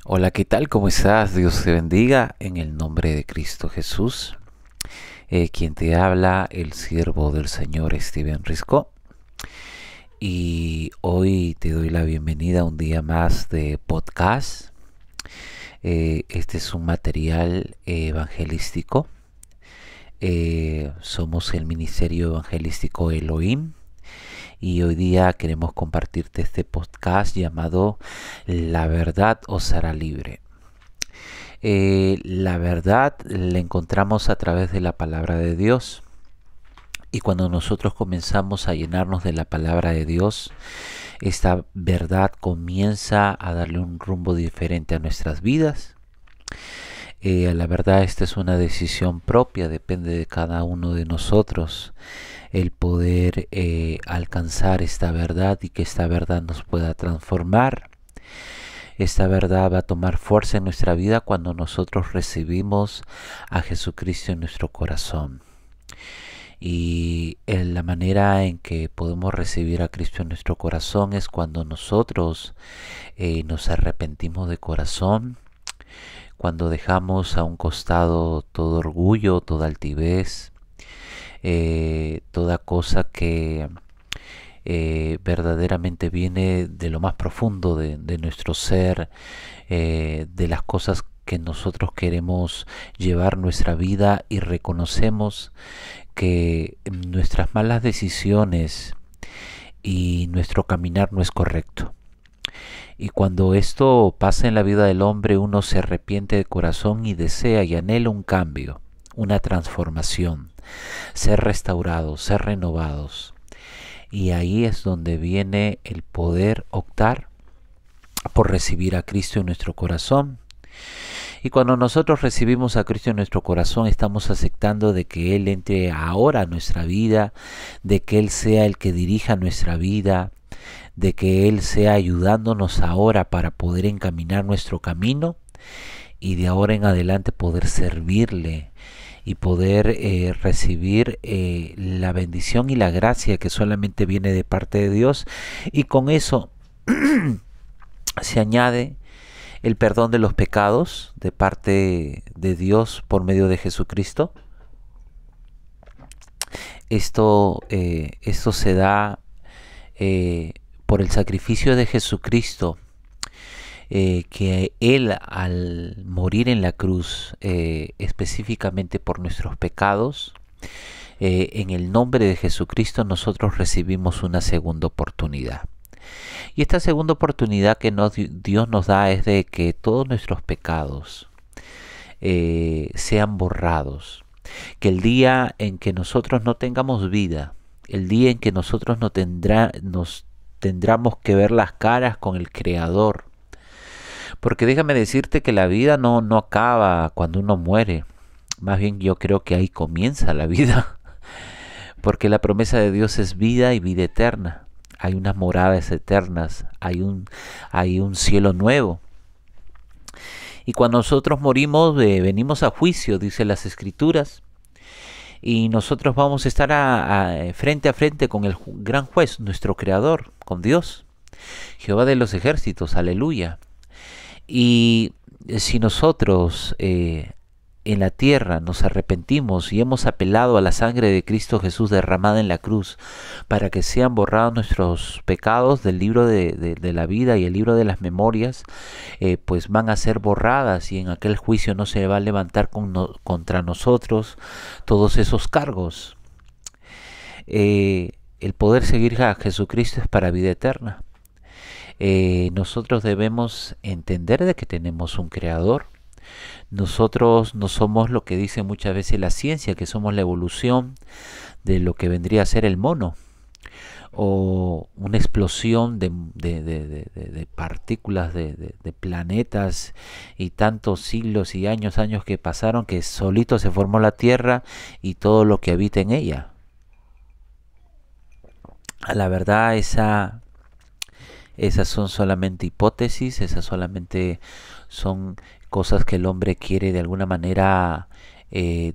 Hola, ¿qué tal? ¿Cómo estás? Dios te bendiga en el nombre de Cristo Jesús. Quien te habla, el siervo del Señor Steven Risco. Y hoy te doy la bienvenida a un día más de podcast. Este es un material evangelístico. Somos el Ministerio Evangelístico Elohim. Y hoy día queremos compartirte este podcast llamado La verdad os hará libre. La verdad la encontramos a través de la palabra de Dios. Y cuando nosotros comenzamos a llenarnos de la palabra de Dios, esta verdad comienza a darle un rumbo diferente a nuestras vidas. La verdad, esta es una decisión propia, depende de cada uno de nosotros el poder alcanzar esta verdad y que esta verdad nos pueda transformar. Esta verdad va a tomar fuerza en nuestra vida cuando nosotros recibimos a Jesucristo en nuestro corazón. Y la manera en que podemos recibir a Cristo en nuestro corazón es cuando nosotros nos arrepentimos de corazón, cuando dejamos a un costado todo orgullo, toda altivez, toda cosa que verdaderamente viene de lo más profundo de nuestro ser, de las cosas que nosotros queremos llevar nuestra vida y reconocemos que nuestras malas decisiones y nuestro caminar no es correcto. Y cuando esto pasa en la vida del hombre, uno se arrepiente de corazón y desea y anhela un cambio, una transformación, ser restaurados, ser renovados. Y ahí es donde viene el poder optar por recibir a Cristo en nuestro corazón. Y cuando nosotros recibimos a Cristo en nuestro corazón, estamos aceptando de que Él entre ahora a nuestra vida, de que Él sea el que dirija nuestra vida, de que Él sea ayudándonos ahora para poder encaminar nuestro camino y de ahora en adelante poder servirle y poder recibir la bendición y la gracia que solamente viene de parte de Dios. Y con eso se añade el perdón de los pecados de parte de Dios por medio de Jesucristo. Esto se da por el sacrificio de Jesucristo, que Él al morir en la cruz específicamente por nuestros pecados, en el nombre de Jesucristo nosotros recibimos una segunda oportunidad. Y esta segunda oportunidad que Dios nos da es de que todos nuestros pecados sean borrados. Que el día en que nosotros no tengamos vida, el día en que nosotros nos tendremos que ver las caras con el Creador. Porque déjame decirte que la vida no acaba cuando uno muere. Más bien yo creo que ahí comienza la vida. Porque la promesa de Dios es vida y vida eterna. Hay unas moradas eternas, hay un cielo nuevo. Y cuando nosotros morimos, venimos a juicio, dice las Escrituras. Y nosotros vamos a estar frente a frente con el gran juez, nuestro Creador, con Dios. Jehová de los ejércitos, aleluya. Y si nosotros en la tierra nos arrepentimos y hemos apelado a la sangre de Cristo Jesús derramada en la cruz para que sean borrados nuestros pecados del libro de la vida y el libro de las memorias, pues van a ser borradas y en aquel juicio no se va a levantar contra nosotros todos esos cargos. El poder seguir a Jesucristo es para vida eterna. Nosotros debemos entender de que tenemos un Creador. Nosotros no somos lo que dice muchas veces la ciencia, que somos la evolución de lo que vendría a ser el mono, o una explosión de partículas de planetas y tantos siglos y años que pasaron que solito se formó la Tierra y todo lo que habita en ella. A la verdad, esas son solamente hipótesis, esas solamente son cosas que el hombre quiere de alguna manera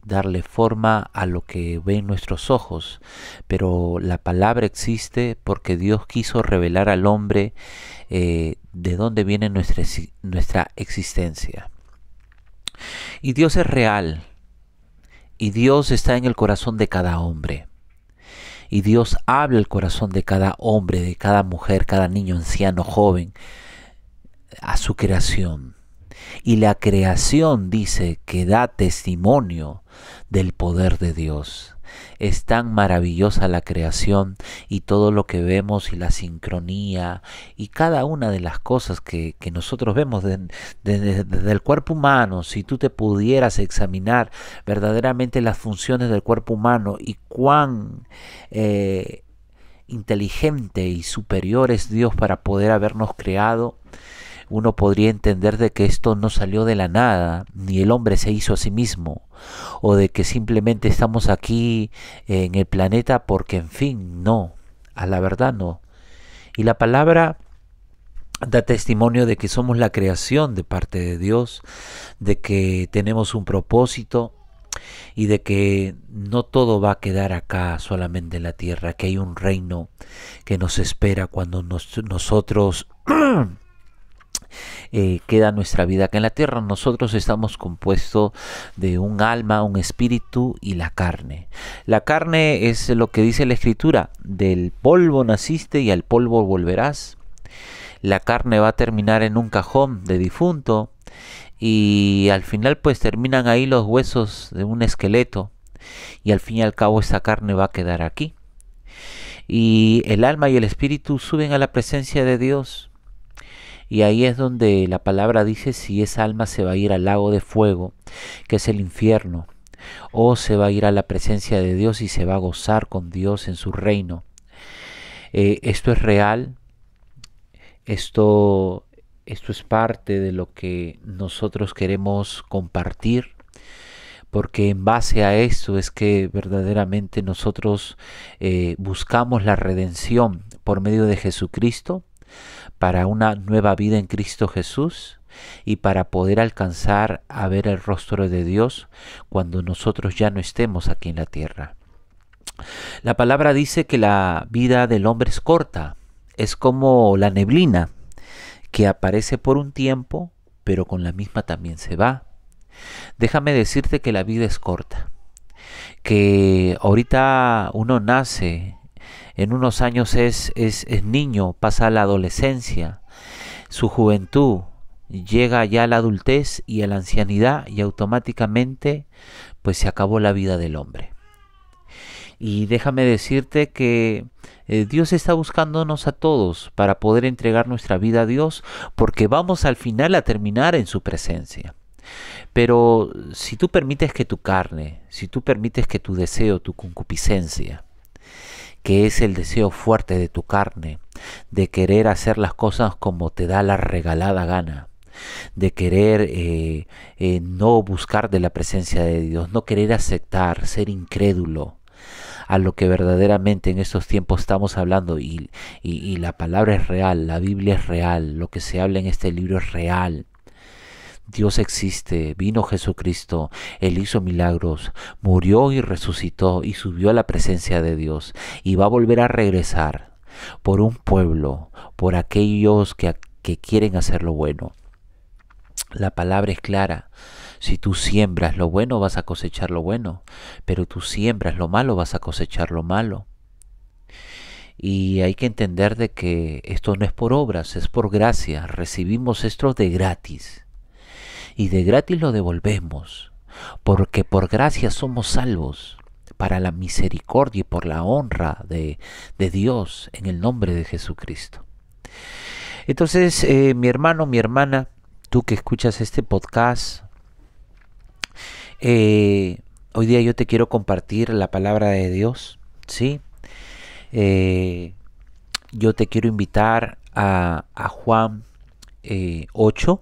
darle forma a lo que ven nuestros ojos, pero la palabra existe porque Dios quiso revelar al hombre de dónde viene nuestra existencia. Y Dios es real. Y Dios está en el corazón de cada hombre. Y Dios habla el corazón de cada hombre, de cada mujer, cada niño, anciano, joven, a su creación. Y la creación dice que da testimonio del poder de Dios. Es tan maravillosa la creación y todo lo que vemos y la sincronía y cada una de las cosas que nosotros vemos desde el cuerpo humano. Si tú te pudieras examinar verdaderamente las funciones del cuerpo humano y cuán inteligente y superior es Dios para poder habernos creado, uno podría entender de que esto no salió de la nada, ni el hombre se hizo a sí mismo, o de que simplemente estamos aquí en el planeta porque, en fin, no, a la verdad no. Y la palabra da testimonio de que somos la creación de parte de Dios, de que tenemos un propósito y de que no todo va a quedar acá solamente en la tierra, que hay un reino que nos espera cuando nosotros queda nuestra vida acá en la tierra. Nosotros estamos compuestos de un alma, un espíritu y la carne. La carne es lo que dice la Escritura: del polvo naciste y al polvo volverás. La carne va a terminar en un cajón de difunto y al final pues terminan ahí los huesos de un esqueleto, y al fin y al cabo esta carne va a quedar aquí. Y el alma y el espíritu suben a la presencia de Dios. Y ahí es donde la palabra dice si esa alma se va a ir al lago de fuego, que es el infierno, o se va a ir a la presencia de Dios y se va a gozar con Dios en su reino. Esto es real, esto es parte de lo que nosotros queremos compartir, porque en base a esto es que verdaderamente nosotros buscamos la redención por medio de Jesucristo, para una nueva vida en Cristo Jesús y para poder alcanzar a ver el rostro de Dios cuando nosotros ya no estemos aquí en la tierra. La palabra dice que la vida del hombre es corta, es como la neblina que aparece por un tiempo, pero con la misma también se va. Déjame decirte que la vida es corta, que ahorita uno nace, en unos años es niño, pasa a la adolescencia, su juventud, llega ya a la adultez y a la ancianidad, y automáticamente pues se acabó la vida del hombre. Y déjame decirte que Dios está buscándonos a todos para poder entregar nuestra vida a Dios, porque vamos al final a terminar en su presencia. Pero si tú permites que tu carne, si tú permites que tu deseo, tu concupiscencia, que es el deseo fuerte de tu carne, de querer hacer las cosas como te da la regalada gana, de querer no buscar de la presencia de Dios, no querer aceptar, ser incrédulo a lo que verdaderamente en estos tiempos estamos hablando, y la palabra es real, la Biblia es real, lo que se habla en este libro es real. Dios existe, vino Jesucristo, Él hizo milagros, murió y resucitó y subió a la presencia de Dios, y va a volver a regresar por un pueblo, por aquellos que quieren hacer lo bueno. La palabra es clara: si tú siembras lo bueno vas a cosechar lo bueno, pero tú siembras lo malo vas a cosechar lo malo. Y hay que entender de que esto no es por obras, es por gracia. Recibimos esto de gratis. Y de gratis lo devolvemos, porque por gracia somos salvos, para la misericordia y por la honra de Dios, en el nombre de Jesucristo. Entonces, mi hermano, mi hermana, tú que escuchas este podcast, hoy día yo te quiero compartir la palabra de Dios, ¿sí? Yo te quiero invitar a Juan 8,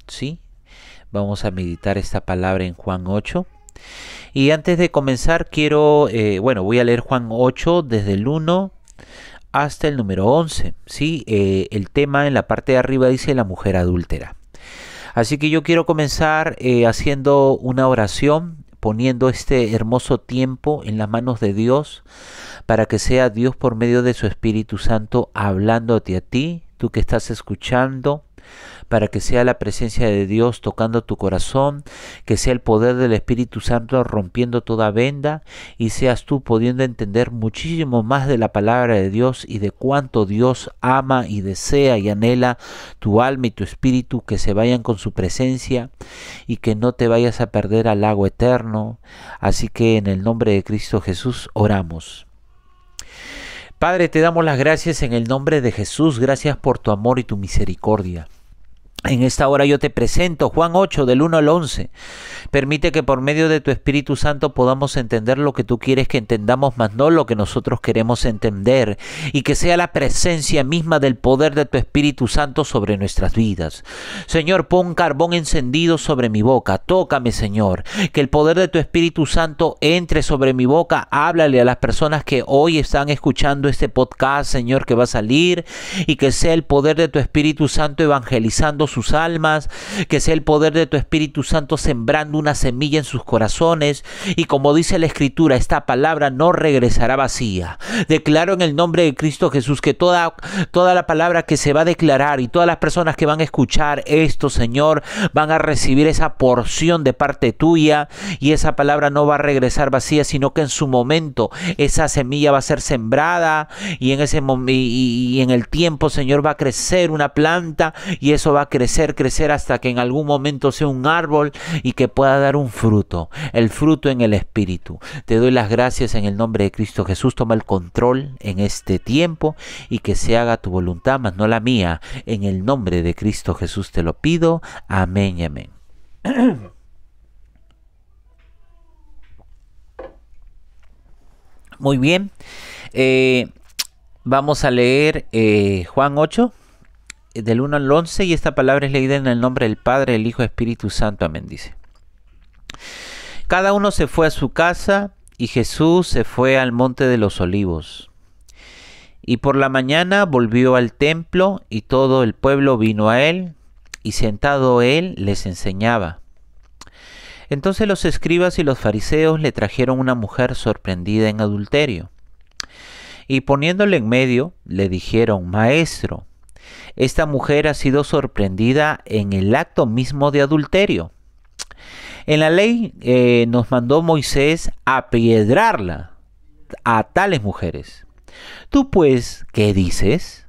¿sí? Vamos a meditar esta palabra en Juan 8. Y antes de comenzar quiero, voy a leer Juan 8 desde el 1 hasta el número 11. ¿Sí? El tema en la parte de arriba dice la mujer adúltera. Así que yo quiero comenzar haciendo una oración, poniendo este hermoso tiempo en las manos de Dios, para que sea Dios por medio de su Espíritu Santo hablándote a ti tú que estás escuchando, para que sea la presencia de Dios tocando tu corazón, que sea el poder del Espíritu Santo rompiendo toda venda y seas tú pudiendo entender muchísimo más de la palabra de Dios y de cuánto Dios ama y desea y anhela tu alma y tu espíritu, que se vayan con su presencia y que no te vayas a perder al lago eterno. Así que en el nombre de Cristo Jesús oramos. Padre, te damos las gracias en el nombre de Jesús. Gracias por tu amor y tu misericordia. En esta hora yo te presento Juan 8 del 1 al 11. Permite que por medio de tu Espíritu Santo podamos entender lo que tú quieres que entendamos, mas no lo que nosotros queremos entender, y que sea la presencia misma del poder de tu Espíritu Santo sobre nuestras vidas. Señor, pon carbón encendido sobre mi boca. Tócame, Señor, que el poder de tu Espíritu Santo entre sobre mi boca. Háblale a las personas que hoy están escuchando este podcast, Señor, que va a salir, y que sea el poder de tu Espíritu Santo evangelizando sus almas, que sea el poder de tu Espíritu Santo sembrando una semilla en sus corazones, y como dice la Escritura, esta palabra no regresará vacía. Declaro en el nombre de Cristo Jesús que toda la palabra que se va a declarar y todas las personas que van a escuchar esto, Señor, van a recibir esa porción de parte tuya, y esa palabra no va a regresar vacía, sino que en su momento esa semilla va a ser sembrada, y en ese y en el tiempo, Señor, va a crecer una planta, y eso va a crecer hasta que en algún momento sea un árbol y que pueda dar un fruto, el fruto en el Espíritu. Te doy las gracias en el nombre de Cristo Jesús. Toma el control en este tiempo y que se haga tu voluntad, mas no la mía. En el nombre de Cristo Jesús te lo pido. Amén y amén. Muy bien. Vamos a leer Juan 8. Del 1 al 11, y esta palabra es leída en el nombre del Padre, del Hijo y Espíritu Santo. Amén, dice. Cada uno se fue a su casa, y Jesús se fue al monte de los olivos. Y por la mañana volvió al templo, y todo el pueblo vino a él, y sentado él les enseñaba. Entonces los escribas y los fariseos le trajeron una mujer sorprendida en adulterio. Y poniéndole en medio, le dijeron: Maestro, esta mujer ha sido sorprendida en el acto mismo de adulterio. En la ley nos mandó Moisés apedrearla a tales mujeres. ¿Tú pues qué dices?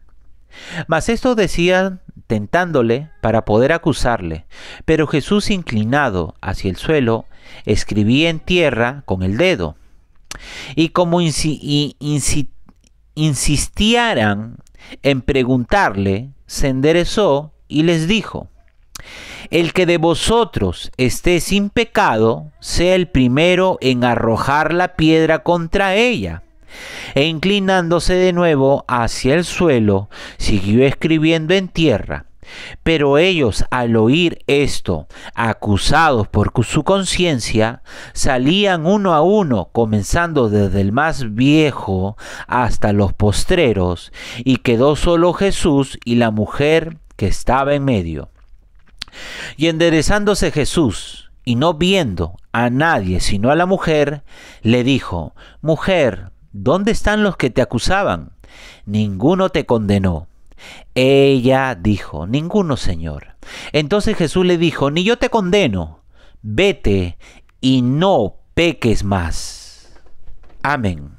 Mas esto decían tentándole para poder acusarle. Pero Jesús, inclinado hacia el suelo, escribía en tierra con el dedo. Y como insistieran en preguntarle, se enderezó y les dijo: El que de vosotros esté sin pecado, sea el primero en arrojar la piedra contra ella. E inclinándose de nuevo hacia el suelo, siguió escribiendo en tierra. Pero ellos, al oír esto, acusados por su conciencia, salían uno a uno, comenzando desde el más viejo hasta los postreros, y quedó solo Jesús y la mujer que estaba en medio. Y enderezándose Jesús, y no viendo a nadie sino a la mujer, le dijo: Mujer, ¿dónde están los que te acusaban? Ninguno te condenó. Ella dijo: Ninguno, Señor. Entonces Jesús le dijo: Ni yo te condeno. Vete y no peques más. Amén.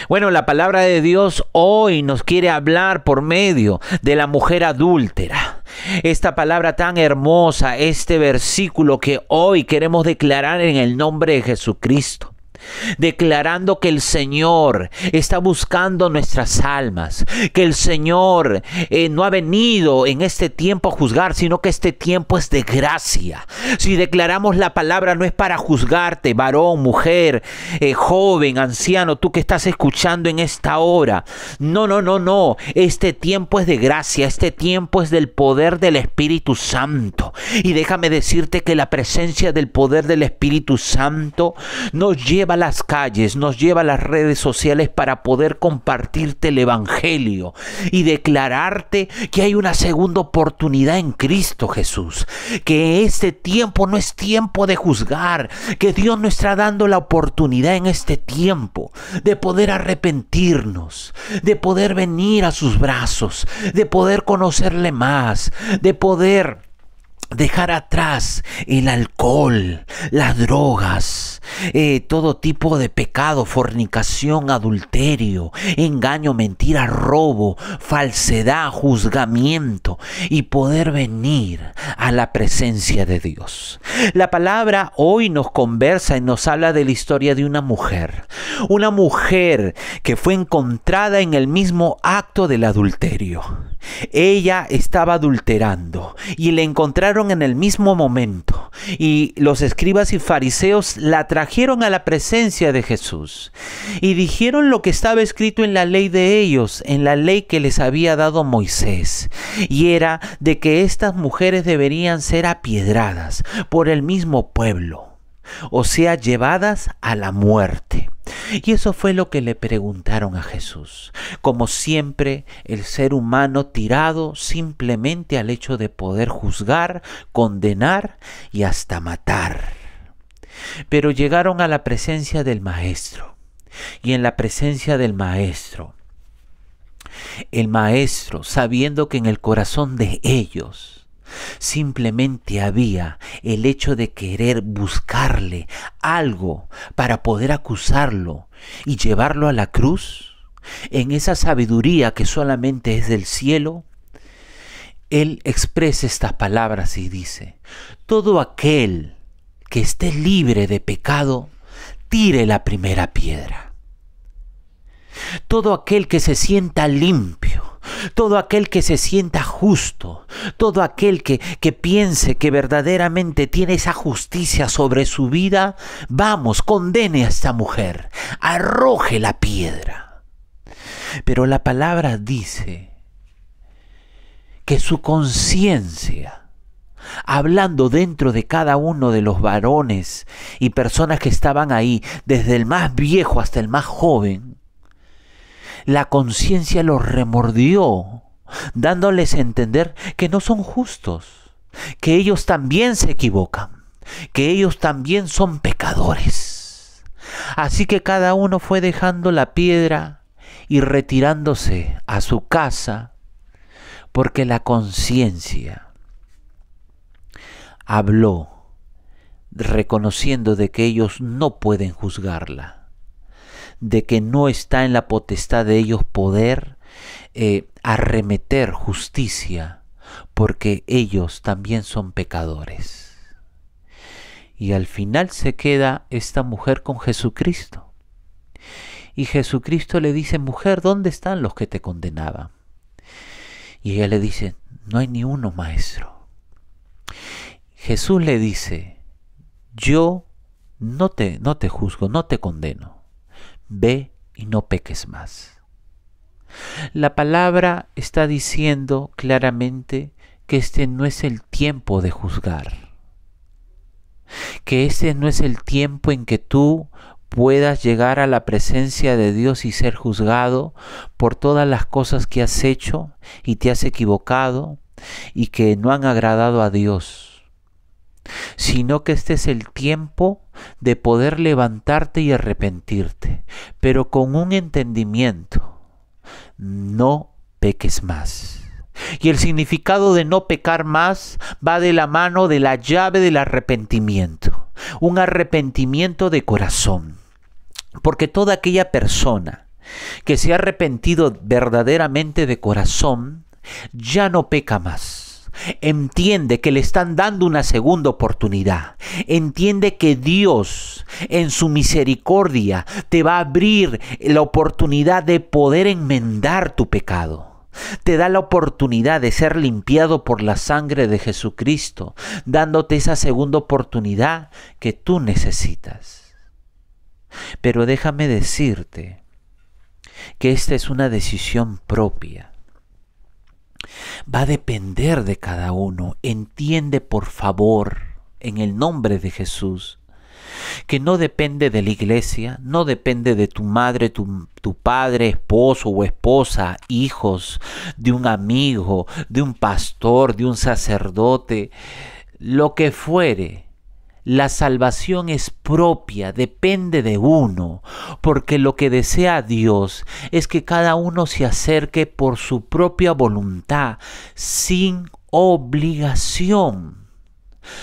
Bueno, la palabra de Dios hoy nos quiere hablar por medio de la mujer adúltera. Esta palabra tan hermosa, este versículo que hoy queremos declarar en el nombre de Jesucristo. Declarando que el Señor está buscando nuestras almas, que el Señor no ha venido en este tiempo a juzgar, sino que este tiempo es de gracia. Si declaramos la palabra, no es para juzgarte, varón, mujer, joven, anciano, tú que estás escuchando en esta hora. No. Este tiempo es de gracia, este tiempo es del poder del Espíritu Santo. Y déjame decirte que la presencia del poder del Espíritu Santo nos lleva lleva a las calles, nos lleva a las redes sociales para poder compartirte el Evangelio y declararte que hay una segunda oportunidad en Cristo Jesús, que este tiempo no es tiempo de juzgar, que Dios nos está dando la oportunidad en este tiempo de poder arrepentirnos, de poder venir a sus brazos, de poder conocerle más, de poder dejar atrás el alcohol, las drogas, todo tipo de pecado, fornicación, adulterio, engaño, mentira, robo, falsedad, juzgamiento, y poder venir a la presencia de Dios. La palabra hoy nos conversa y nos habla de la historia de una mujer que fue encontrada en el mismo acto del adulterio. Ella estaba adulterando y la encontraron en el mismo momento, y los escribas y fariseos la trajeron a la presencia de Jesús y dijeron lo que estaba escrito en la ley de ellos, en la ley que les había dado Moisés, y era de que estas mujeres deberían ser apiedradas por el mismo pueblo, o sea, llevadas a la muerte. Y eso fue lo que le preguntaron a Jesús. Como siempre, el ser humano tirado simplemente al hecho de poder juzgar, condenar y hasta matar. Pero llegaron a la presencia del Maestro. Y en la presencia del Maestro, el Maestro, sabiendo que en el corazón de ellos simplemente había el hecho de querer buscarle algo para poder acusarlo y llevarlo a la cruz, en esa sabiduría que solamente es del cielo, Él expresa estas palabras y dice: todo aquel que esté libre de pecado, tire la primera piedra. Todo aquel que se sienta limpio, todo aquel que se sienta justo, todo aquel que piense que verdaderamente tiene esa justicia sobre su vida, vamos, condene a esta mujer, arroje la piedra. Pero la palabra dice que su conciencia, hablando dentro de cada uno de los varones y personas que estaban ahí, desde el más viejo hasta el más joven, la conciencia los remordió, dándoles a entender que no son justos, que ellos también se equivocan, que ellos también son pecadores. Así que cada uno fue dejando la piedra y retirándose a su casa, porque la conciencia habló, reconociendo de que ellos no pueden juzgarla, de que no está en la potestad de ellos poder arremeter justicia, porque ellos también son pecadores. Y al final se queda esta mujer con Jesucristo. Y Jesucristo le dice: mujer, ¿dónde están los que te condenaban? Y ella le dice: no hay ni uno, maestro. Jesús le dice: yo no te juzgo, no te condeno. Ve y no peques más. La palabra está diciendo claramente que este no es el tiempo de juzgar, que este no es el tiempo en que tú puedas llegar a la presencia de Dios y ser juzgado por todas las cosas que has hecho y te has equivocado y que no han agradado a Dios, sino que este es el tiempo de poder levantarte y arrepentirte, pero con un entendimiento: no peques más. Y el significado de no pecar más va de la mano de la llave del arrepentimiento, un arrepentimiento de corazón, porque toda aquella persona que se ha arrepentido verdaderamente de corazón ya no peca más. Entiende que le están dando una segunda oportunidad. Entiende que Dios en su misericordia te va a abrir la oportunidad de poder enmendar tu pecado. Te da la oportunidad de ser limpiado por la sangre de Jesucristo, dándote esa segunda oportunidad que tú necesitas. Pero déjame decirte que esta es una decisión propia. Va a depender de cada uno. Entiende, por favor, en el nombre de Jesús, que no depende de la iglesia, no depende de tu madre, tu padre, esposo o esposa, hijos, de un amigo, de un pastor, de un sacerdote, lo que fuere. La salvación es propia, depende de uno, porque lo que desea Dios es que cada uno se acerque por su propia voluntad, sin obligación,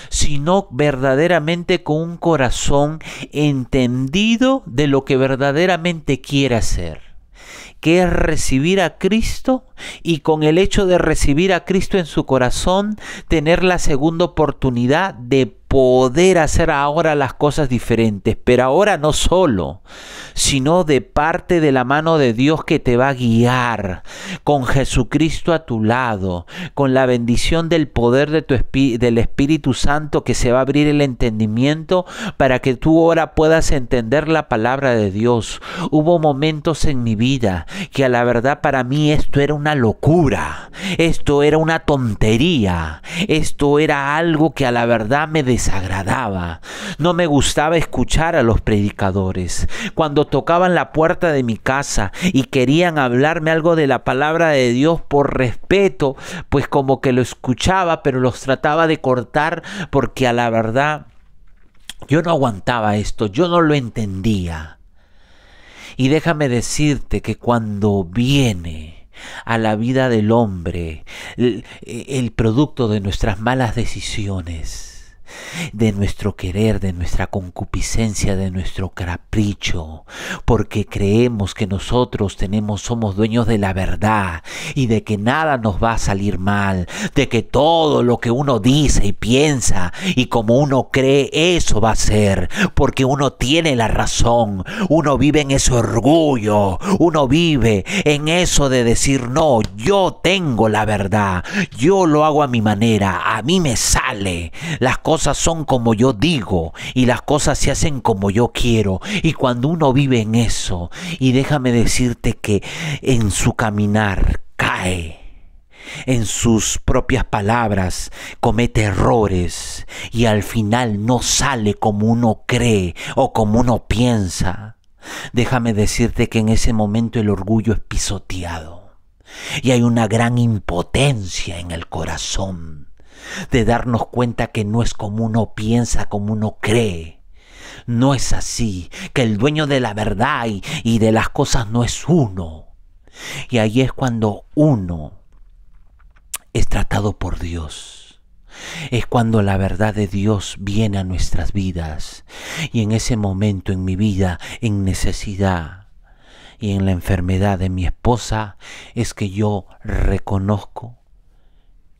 sino verdaderamente con un corazón entendido de lo que verdaderamente quiere hacer, que es recibir a Cristo, y con el hecho de recibir a Cristo en su corazón, tener la segunda oportunidad de poder hacer ahora las cosas diferentes, pero ahora no solo, sino de parte de la mano de Dios que te va a guiar, con Jesucristo a tu lado, con la bendición del poder de del Espíritu Santo, que se va a abrir el entendimiento para que tú ahora puedas entender la palabra de Dios. Hubo momentos en mi vida que a la verdad para mí esto era una locura, esto era una tontería, esto era algo que a la verdad me desagradaba. No me gustaba escuchar a los predicadores. Cuando tocaban la puerta de mi casa y querían hablarme algo de la palabra de Dios, por respeto, pues como que lo escuchaba, pero los trataba de cortar, porque a la verdad yo no aguantaba esto, yo no lo entendía. Y déjame decirte que cuando viene a la vida del hombre el producto de nuestras malas decisiones, de nuestro querer, de nuestra concupiscencia, de nuestro capricho, porque creemos que nosotros somos dueños de la verdad y de que nada nos va a salir mal, de que todo lo que uno dice y piensa y como uno cree, eso va a ser, porque uno tiene la razón, uno vive en ese orgullo, uno vive en eso de decir, no, yo tengo la verdad, yo lo hago a mi manera, a mí me sale, las cosas son como yo digo y las cosas se hacen como yo quiero. Y cuando uno vive en eso, y déjame decirte que en su caminar cae, en sus propias palabras comete errores y al final no sale como uno cree o como uno piensa, déjame decirte que en ese momento el orgullo es pisoteado y hay una gran impotencia en el corazón de darnos cuenta que no es como uno piensa, como uno cree. No es así, que el dueño de la verdad y de las cosas no es uno. Y ahí es cuando uno es tratado por Dios. Es cuando la verdad de Dios viene a nuestras vidas. Y en ese momento en mi vida, en necesidad y en la enfermedad de mi esposa, es que yo reconozco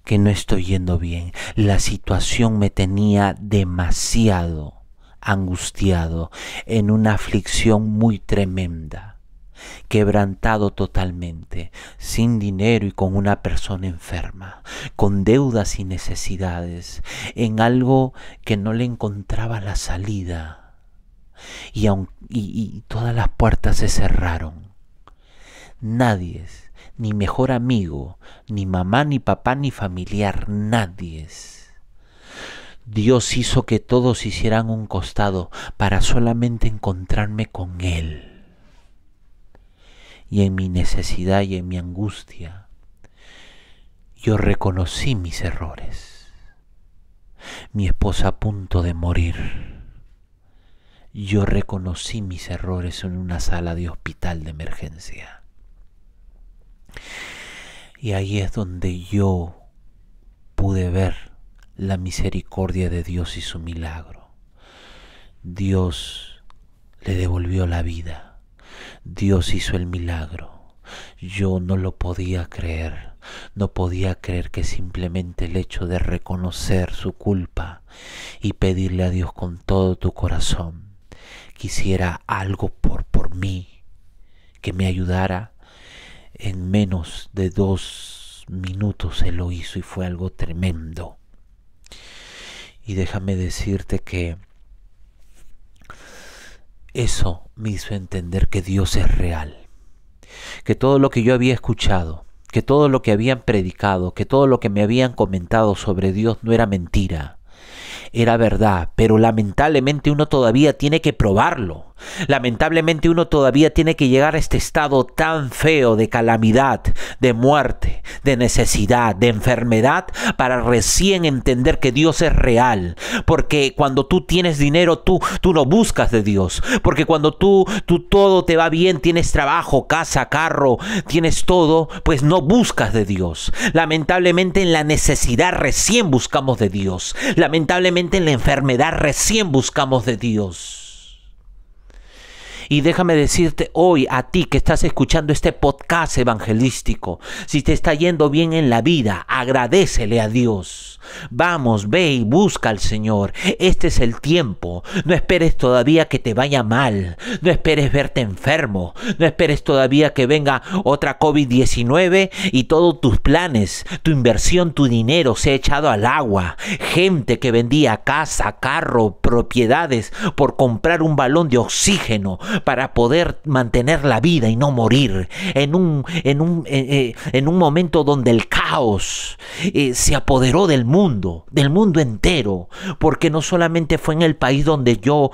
que no estoy yendo bien. La situación me tenía demasiado angustiado, en una aflicción muy tremenda, quebrantado totalmente, sin dinero y con una persona enferma, con deudas y necesidades, en algo que no le encontraba la salida, y todas las puertas se cerraron. Nadie, ni mejor amigo, ni mamá, ni papá, ni familiar, nadie. Dios hizo que todos hicieran un costado para solamente encontrarme con Él. Y en mi necesidad y en mi angustia, yo reconocí mis errores. Mi esposa a punto de morir. Yo reconocí mis errores en una sala de hospital de emergencia. Y ahí es donde yo pude ver la misericordia de Dios y su milagro. Dios le devolvió la vida. Dios hizo el milagro. Yo no lo podía creer. No podía creer que simplemente el hecho de reconocer su culpa y pedirle a Dios con todo tu corazón quisiera algo por mí, que me ayudara. En menos de 2 minutos Él lo hizo y fue algo tremendo. Y déjame decirte que eso me hizo entender que Dios es real, que todo lo que yo había escuchado, que todo lo que habían predicado, que todo lo que me habían comentado sobre Dios no era mentira, era verdad, pero lamentablemente uno todavía tiene que probarlo. Lamentablemente uno todavía tiene que llegar a este estado tan feo de calamidad, de muerte, de necesidad, de enfermedad, para recién entender que Dios es real. Porque cuando tú tienes dinero, tú no buscas de Dios. Porque cuando tú todo te va bien, tienes trabajo, casa, carro, tienes todo, pues no buscas de Dios. Lamentablemente en la necesidad recién buscamos de Dios. Lamentablemente en la enfermedad recién buscamos de Dios. Y déjame decirte hoy a ti que estás escuchando este podcast evangelístico, si te está yendo bien en la vida, agradécele a Dios. Vamos, ve y busca al Señor. Este es el tiempo. No esperes todavía que te vaya mal. No esperes verte enfermo. No esperes todavía que venga otra COVID-19 y todos tus planes, tu inversión, tu dinero se ha echado al agua. Gente que vendía casa, carro, propiedades por comprar un balón de oxígeno para poder mantener la vida y no morir. En un momento donde el caos se apoderó del mundo entero, porque no solamente fue en el país donde yo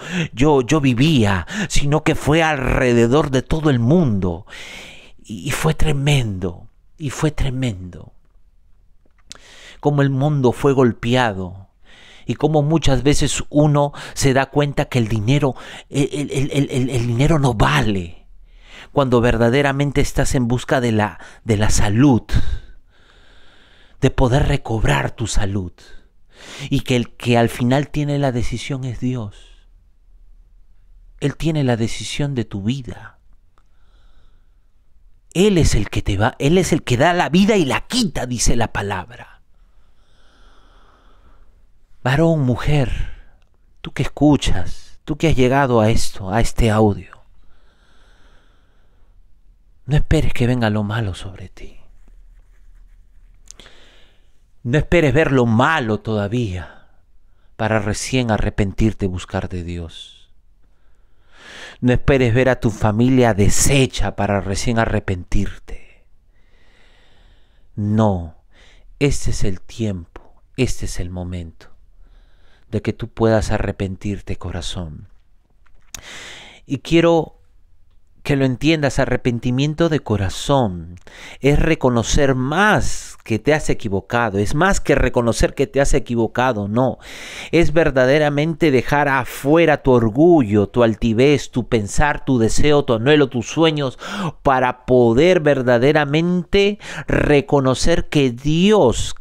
vivía, sino que fue alrededor de todo el mundo, y fue tremendo, como el mundo fue golpeado. Y como muchas veces uno se da cuenta que el dinero no vale, cuando verdaderamente estás en busca de la salud, de poder recobrar tu salud, y que el que al final tiene la decisión es Dios. Él tiene la decisión de tu vida. Él es el que Él es el que da la vida y la quita, dice la palabra. Varón, mujer, tú que escuchas, tú que has llegado a este audio, no esperes que venga lo malo sobre ti. No esperes ver lo malo todavía para recién arrepentirte y buscar de Dios. No esperes ver a tu familia deshecha para recién arrepentirte. No, este es el tiempo, este es el momento de que tú puedas arrepentirte, corazón. Y quiero que lo entiendas, arrepentimiento de corazón es reconocer más que te has equivocado, es más que reconocer que te has equivocado, no, es verdaderamente dejar afuera tu orgullo, tu altivez, tu pensar, tu deseo, tu anhelo, tus sueños, para poder verdaderamente reconocer que Dios,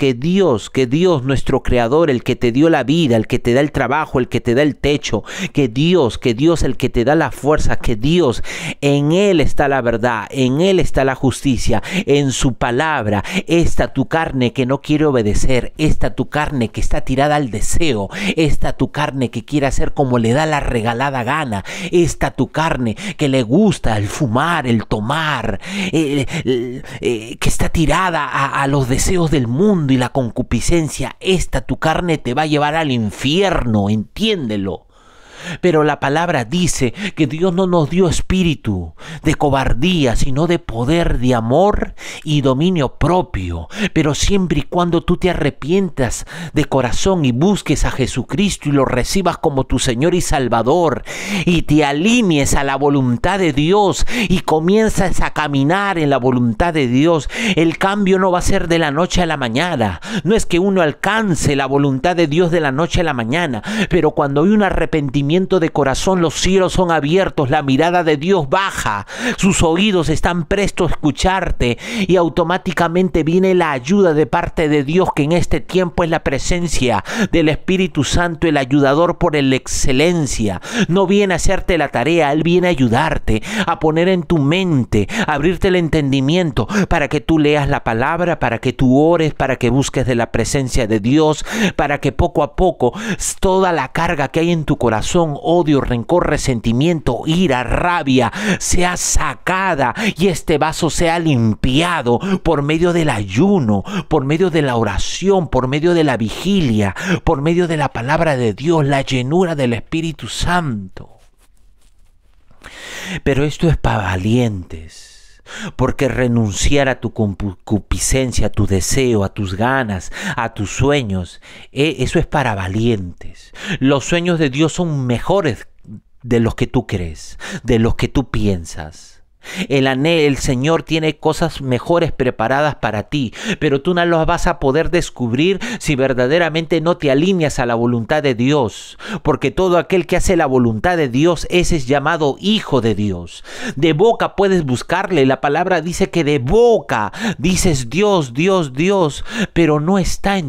nuestro Creador, el que te dio la vida, el que te da el trabajo, el que te da el techo, que Dios, el que te da la fuerza, que Dios, en Él está la verdad, en Él está la justicia, en su palabra. Esta tu carne que no quiere obedecer, esta tu carne que está tirada al deseo, esta tu carne que quiere hacer como le da la regalada gana, esta tu carne que le gusta el fumar, el tomar, que está tirada a los deseos del mundo y la concupiscencia, esta tu carne te va a llevar al infierno, entiéndelo. Pero la palabra dice que Dios no nos dio espíritu de cobardía, sino de poder, de amor y dominio propio. Pero siempre y cuando tú te arrepientas de corazón y busques a Jesucristo y lo recibas como tu Señor y Salvador, y te alinees a la voluntad de Dios y comienzas a caminar en la voluntad de Dios, el cambio no va a ser de la noche a la mañana. No es que uno alcance la voluntad de Dios de la noche a la mañana, pero cuando hay un arrepentimiento de corazón, los cielos son abiertos, la mirada de Dios baja, sus oídos están prestos a escucharte, y automáticamente viene la ayuda de parte de Dios, que en este tiempo es la presencia del Espíritu Santo, el ayudador por la excelencia. No viene a hacerte la tarea, Él viene a ayudarte, a poner en tu mente, a abrirte el entendimiento para que tú leas la palabra, para que tú ores, para que busques de la presencia de Dios, para que poco a poco toda la carga que hay en tu corazón, odio, rencor, resentimiento, ira, rabia, sea sacada y este vaso sea limpiado por medio del ayuno, por medio de la oración, por medio de la vigilia, por medio de la palabra de Dios, la llenura del Espíritu Santo. Pero esto es para valientes. Porque renunciar a tu concupiscencia, a tu deseo, a tus ganas, a tus sueños, eso es para valientes. Los sueños de Dios son mejores de los que tú crees, de los que tú piensas. El Señor tiene cosas mejores preparadas para ti, pero tú no las vas a poder descubrir si verdaderamente no te alineas a la voluntad de Dios, porque todo aquel que hace la voluntad de Dios, ese es llamado hijo de Dios. De boca puedes buscarle, la palabra dice que de boca dices Dios, Dios, Dios, pero no está en